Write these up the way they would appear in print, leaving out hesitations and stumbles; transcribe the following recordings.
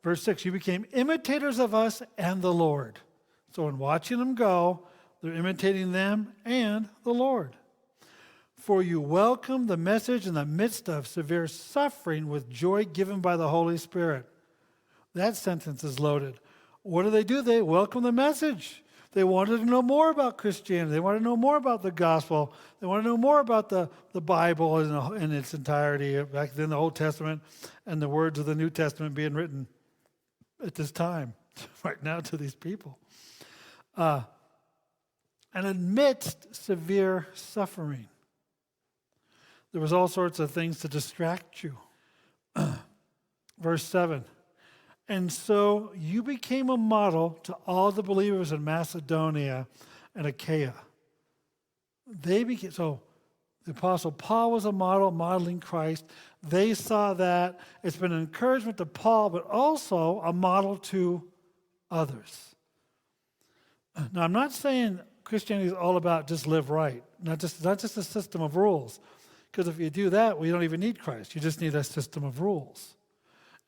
Verse 6, you became imitators of us and the Lord. So in watching them go, they're imitating them and the Lord. For you welcome the message in the midst of severe suffering with joy given by the Holy Spirit. That sentence is loaded. What do? They welcome the message. They wanted to know more about Christianity. They wanted to know more about the gospel. They wanted to know more about the Bible in its entirety, back then the Old Testament and the words of the New Testament being written at this time, right now to these people. And amidst severe suffering, there was all sorts of things to distract you. Verse 7, and so you became a model to all the believers in Macedonia and Achaia. So the Apostle Paul was a model, modeling Christ. They saw that. It's been an encouragement to Paul, but also a model to others. Now, I'm not saying Christianity is all about just live right, not just a system of rules. Because if you do that, we don't even need Christ. You just need a system of rules.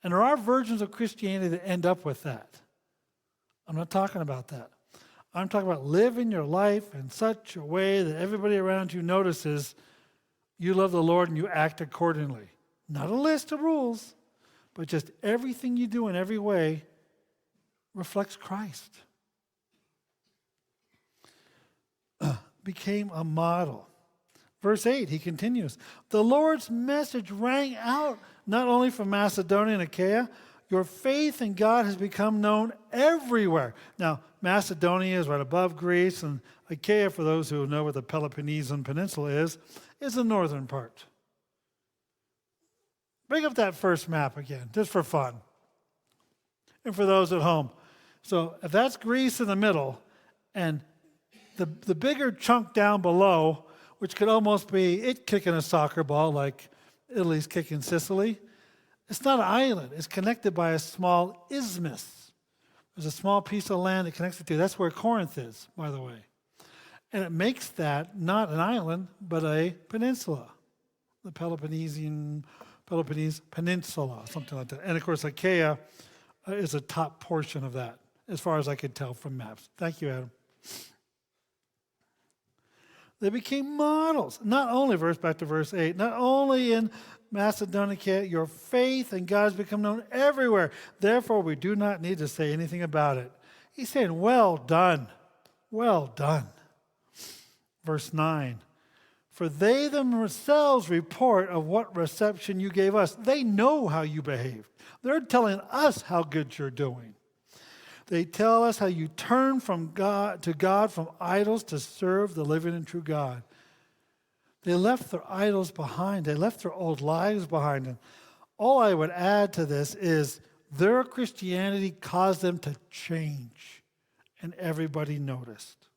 And there are versions of Christianity that end up with that. I'm not talking about that. I'm talking about living your life in such a way that everybody around you notices you love the Lord and you act accordingly. Not a list of rules, but just everything you do in every way reflects Christ. Became a model. Verse 8, he continues, the Lord's message rang out not only from Macedonia and Achaia, your faith in God has become known everywhere. Now, Macedonia is right above Greece, and Achaia, for those who know where the Peloponnesian Peninsula is the northern part. Bring up that first map again, just for fun. And for those at home. So if that's Greece in the middle, and the bigger chunk down below, which could almost be it kicking a soccer ball like Italy's kicking Sicily. It's not an island. It's connected by a small isthmus. There's a small piece of land that connects the two. That's where Corinth is, by the way. And it makes that not an island, but a peninsula. The Peloponnese Peninsula, something like that. And of course, Achaia is a top portion of that, as far as I could tell from maps. Thank you, Adam. They became models. Not only, back to verse 8, not only in Macedonia, your faith in God has become known everywhere. Therefore, we do not need to say anything about it. He's saying, well done. Well done. Verse 9, for they themselves report of what reception you gave us. They know how you behaved. They're telling us how good you're doing. They tell us how you turn from God from idols to serve the living and true God. They left their idols behind. They left their old lives behind. And all I would add to this is their Christianity caused them to change, and everybody noticed.